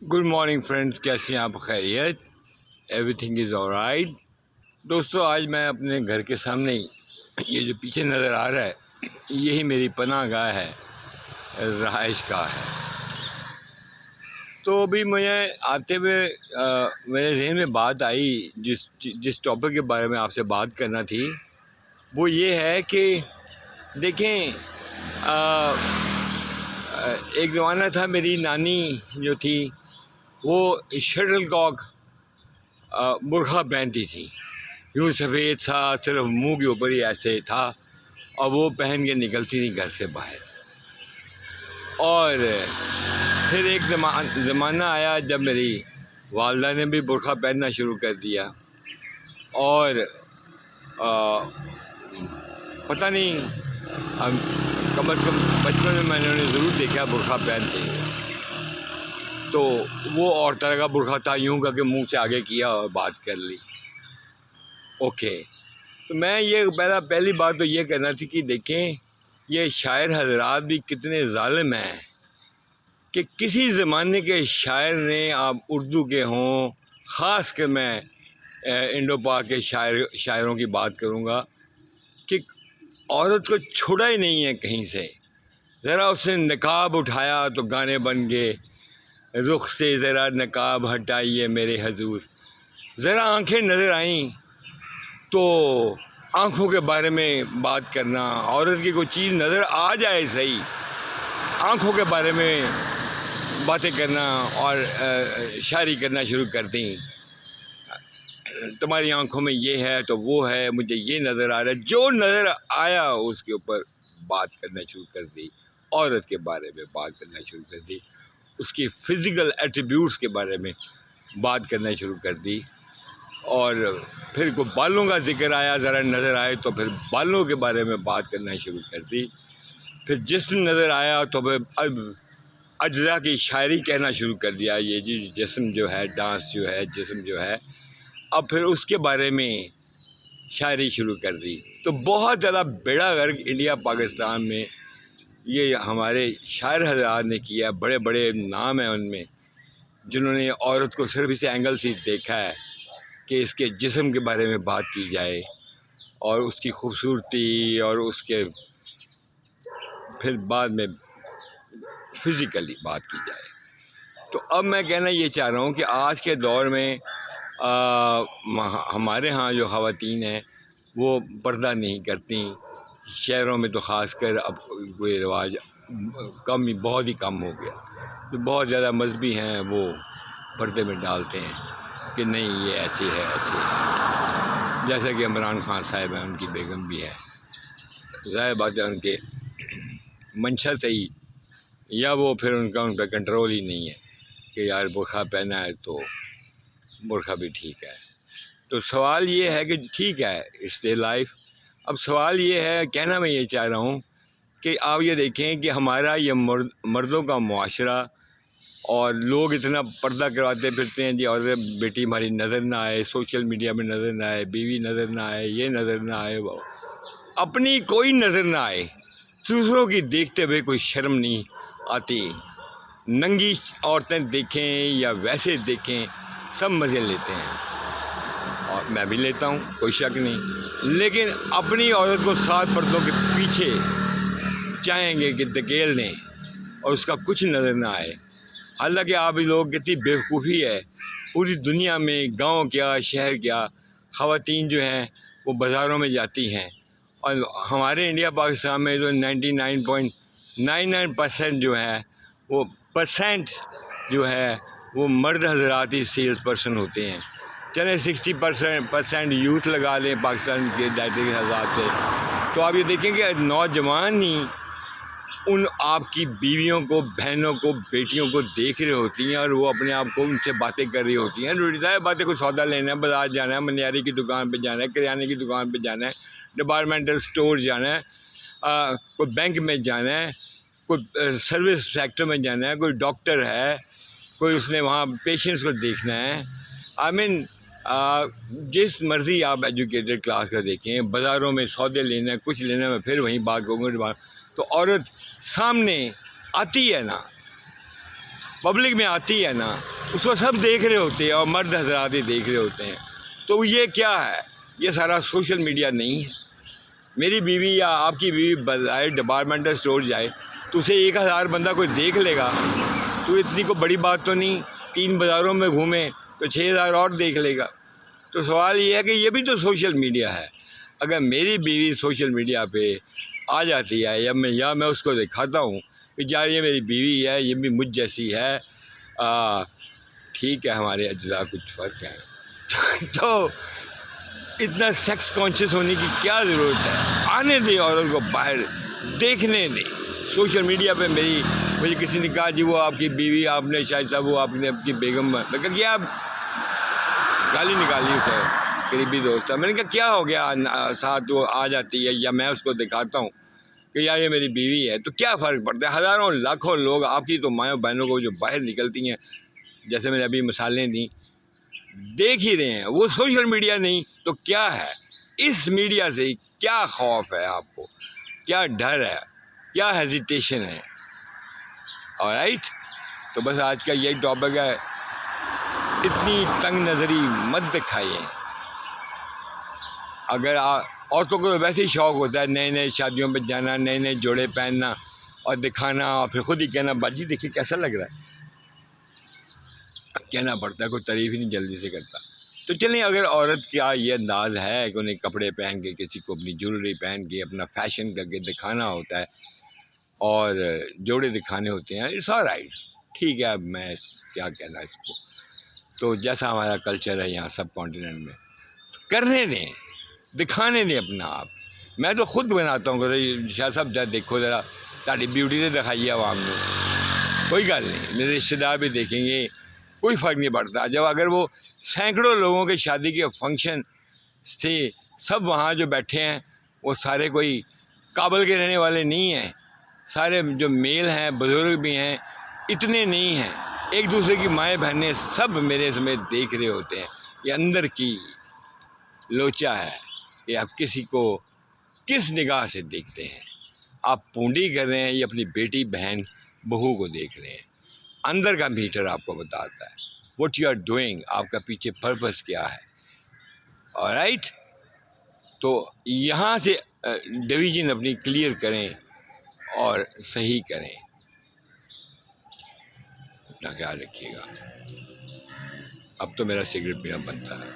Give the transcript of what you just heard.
Good morning friends, کیسے ہیں آپ؟ خیریت؟ Every thing is all right. دوستو، آج میں اپنے گھر کے سامنے ہی یہ جو پیچھے نظر آ رہا ہے یہی میری پناہ گاہ ہے، رہائش گاہ ہے. تو ابھی مجھے آتے ہوئے میرے ذہن میں بات آئی، جس ٹاپک کے بارے میں آپ سے بات کرنا تھی وہ یہ ہے کہ دیکھیں، ایک زمانہ تھا، میری نانی جو تھی وہ شٹل کاک برقع پہنتی تھی. یوں سفید تھا، صرف منہ کے اوپر ہی ایسے تھا، اور وہ پہن کے نکلتی تھی گھر سے باہر. اور پھر ایک زمانہ آیا جب میری والدہ نے بھی برقع پہننا شروع کر دیا، اور پتہ نہیں، کم از کم بچپن میں نے انہیں ضرور دیکھا برقع پہنتے. تو وہ اور طرح کا برقع تھا، یوں کر کے منہ سے آگے کیا اور بات کر لی. اوکے. تو میں یہ پہلی بات تو یہ کہنا تھی کہ دیکھیں، یہ شاعر حضرات بھی کتنے ظالم ہیں کہ کسی زمانے کے شاعر نے، آپ اردو کے ہوں، خاص کر میں انڈو پاک کے شاعروں کی بات کروں گا، کہ عورت کو چھوڑا ہی نہیں ہے کہیں سے. ذرا اس نے نقاب اٹھایا تو گانے بن گئے، رخ سے ذرا نقاب ہٹائیے میرے حضور. ذرا آنکھیں نظر آئیں تو آنکھوں کے بارے میں بات کرنا، عورت کی کوئی چیز نظر آ جائے صحیح، آنکھوں کے بارے میں باتیں کرنا اور شاعری کرنا شروع کر دیں. تمہاری آنکھوں میں یہ ہے تو وہ ہے، مجھے یہ نظر آ رہا ہے، جو نظر آیا اس کے اوپر بات کرنا شروع کر دی. عورت کے بارے میں بات کرنا شروع کر دی، اس کی فزیکل ایٹریبیوٹس کے بارے میں بات کرنا شروع کر دی. اور پھر کوئی بالوں کا ذکر آیا، ذرا نظر آئے تو پھر بالوں کے بارے میں بات کرنا شروع کر دی. پھر جسم نظر آیا تو پھر اب اجزاء کی شاعری کہنا شروع کر دیا. یہ جی جسم جو ہے، ڈانس جو ہے، جسم جو ہے، اب پھر اس کے بارے میں شاعری شروع کر دی. تو بہت زیادہ بیڑا غرق انڈیا پاکستان میں یہ ہمارے شاعر حضرات نے کیا. بڑے بڑے نام ہیں ان میں جنہوں نے عورت کو صرف اس اینگل سے دیکھا ہے کہ اس کے جسم کے بارے میں بات کی جائے، اور اس کی خوبصورتی، اور اس کے پھر بعد میں فزیکلی بات کی جائے. تو اب میں کہنا یہ چاہ رہا ہوں کہ آج کے دور میں ہمارے ہاں جو خواتین ہیں وہ پردہ نہیں کرتی. شہروں میں تو خاص کر اب کوئی رواج بہت ہی کم ہو گیا. جو بہت زیادہ مذہبی ہیں وہ پردے میں ڈالتے ہیں کہ نہیں، یہ ایسی ہے، ایسی ہے. جیسا کہ عمران خان صاحب ہیں، ان کی بیگم بھی ہے. ظاہر بات ہے ان کے منشا سے ہی، یا وہ پھر ان پہ کنٹرول ہی نہیں ہے کہ یار برقع پہنا ہے تو برقع بھی ٹھیک ہے. تو سوال یہ ہے کہ ٹھیک ہے، اسٹے لائف. اب سوال یہ ہے، کہنا میں یہ چاہ رہا ہوں کہ آپ یہ دیکھیں کہ ہمارا یہ مردوں کا معاشرہ، اور لوگ اتنا پردہ کرواتے پھرتے ہیں، جی عورت بیٹی ہماری نظر نہ آئے، سوشل میڈیا میں نظر نہ آئے، بیوی نظر نہ آئے، یہ نظر نہ آئے، اپنی کوئی نظر نہ آئے. دوسروں کی دیکھتے ہوئے کوئی شرم نہیں آتی. ننگی عورتیں دیکھیں یا ویسے دیکھیں، سب مزے لیتے ہیں، اور میں بھی لیتا ہوں، کوئی شک نہیں. لیکن اپنی عورت کو 7 پردوں کے پیچھے چاہیں گے کہ دھکیل دیں اور اس کا کچھ نظر نہ آئے. حالانکہ آپ لوگ کتنی بیوقوفی ہے، پوری دنیا میں گاؤں کیا، شہر کیا، خواتین جو ہیں وہ بازاروں میں جاتی ہیں، اور ہمارے انڈیا پاکستان میں جو 99.99% جو ہے وہ جو ہے وہ مرد حضرات ہی سیلز پرسن ہوتے ہیں. چلیں 60% یوتھ لگا لیں پاکستان کے ڈیٹا کے حساب سے، تو آپ یہ دیکھیں کہ نوجوان ہی ان آپ کی بیویوں کو، بہنوں کو، بیٹیوں کو دیکھ رہے ہوتی ہیں، اور وہ اپنے آپ کو ان سے باتیں کر رہی ہوتی ہیں. ظاہر باتیں کوئی سودا لینا ہے، بازار جانا ہے، منیاری کی دکان پہ جانا ہے، کریانے کی دکان پہ جانا ہے، ڈپارٹمنٹل سٹور جانا ہے، کوئی بینک میں جانا ہے، کوئی سروس سیکٹر میں جانا ہے، کوئی ڈاکٹر ہے، کوئی اس نے وہاں پیشنٹس کو دیکھنا ہے. جس مرضی آپ ایجوکیٹڈ کلاس کا دیکھیں، بازاروں میں سودے لینا ہے، کچھ لینا ہے، میں پھر وہیں بات کروں گا. تو عورت سامنے آتی ہے نا، پبلک میں آتی ہے نا اس کو سب دیکھ رہے ہوتے ہیں اور مرد حضرات ہی دیکھ رہے ہوتے ہیں. تو یہ کیا ہے؟ یہ سارا سوشل میڈیا نہیں ہے. میری بیوی یا آپ کی بیوی بظاہر ڈپارٹمنٹل اسٹور جائے تو اسے 1000 بندہ کوئی دیکھ لے گا تو اتنی کوئی بڑی بات تو نہیں. 3 بازاروں میں گھومیں تو 6000 اور دیکھ لے گا. تو سوال یہ ہے کہ یہ بھی تو سوشل میڈیا ہے. اگر میری بیوی سوشل میڈیا پہ آ جاتی ہے یا میں اس کو دکھاتا ہوں کہ یار یہ میری بیوی ہے، یہ بھی مجھ جیسی ہے، ٹھیک ہے ہمارے اجزاء کچھ فرق ہیں تو اتنا سیکس کانشیس ہونے کی کیا ضرورت ہے؟ آنے دے عورت کو باہر، دیکھنے دے. سوشل میڈیا پہ مجھے کسی نے کہا جی وہ آپ کی بیوی، آپ نے شاید صاحب وہ آپ نے آپ کی بیگم، میں کہا کیا گالی نکالی اسے، قریبی دوست ہے. میں نے کہا کیا ہو گیا ساتھ وہ آ جاتی ہے یا میں اس کو دکھاتا ہوں کہ یار یہ میری بیوی ہے تو کیا فرق پڑتا ہے؟ ہزاروں لاکھوں لوگ آپ کی تو مائیں بہنوں کو جو باہر نکلتی ہیں جیسے میں نے ابھی مثالیں دیں دیکھ ہی رہے ہیں. وہ سوشل میڈیا نہیں تو کیا ہے؟ اس میڈیا سے کیا خوف ہے آپ کو؟ کیا ڈر ہے؟ کیا ہیزیٹیشن ہے؟ آلرائٹ، تو بس آج کا یہی ٹاپک ہے. اتنی تنگ نظری مت دکھائیے. اگر عورتوں کو ویسے ہی شوق ہوتا ہے نئے شادیوں پہ جانا، نئے جوڑے پہننا اور دکھانا، اور پھر خود ہی کہنا باجی دیکھیے کیسا لگ رہا ہے. کہنا پڑتا ہے، کوئی تعریف ہی نہیں جلدی سے کرتا. تو چلیں، اگر عورت کا یہ انداز ہے کہ انہیں کپڑے پہن کے، کسی کو اپنی جیولری پہن کے، اپنا فیشن کر کے دکھانا ہوتا ہے اور جوڑے دکھانے ہوتے ہیں، اٹس آلرائٹ، ٹھیک ہے. اب میں کیا کہنا اس کو، تو جیسا ہمارا کلچر ہے یہاں سب کانٹیننٹ میں، کرنے دیں، دکھانے دیں اپنا آپ. میں تو خود بناتا ہوں کہ شاہ صاحب جا دیکھو ذرا تاری بیوٹی سے دکھائیے عوام نے. کوئی گل نہیں، میرے رشتے دار بھی دیکھیں گے، کوئی فرق نہیں پڑتا. جب اگر وہ سینکڑوں لوگوں کے شادی کے فنکشن سے سب وہاں جو بیٹھے ہیں وہ سارے کوئی کابل کے رہنے والے نہیں ہیں، سارے جو میل ہیں بزرگ بھی ہیں اتنے نہیں ہیں، ایک دوسرے کی مائیں بہنیں سب میرے سمیت دیکھ رہے ہوتے ہیں. یہ اندر کی لوچا ہے کہ آپ کسی کو کس نگاہ سے دیکھتے ہیں. آپ پونڈی کر رہے ہیں یا اپنی بیٹی بہن بہو کو دیکھ رہے ہیں؟ اندر کا میٹر آپ کو بتاتا ہے واٹ یو آر ڈوئنگ، آپ کا پیچھے پرپس کیا ہے. آلرائٹ، تو یہاں سے ڈویژن اپنی کلیئر کریں اور صحیح کریں. اپنا خیال رکھیے گا. اب تو میرا سگریٹ پینا بنتا ہے.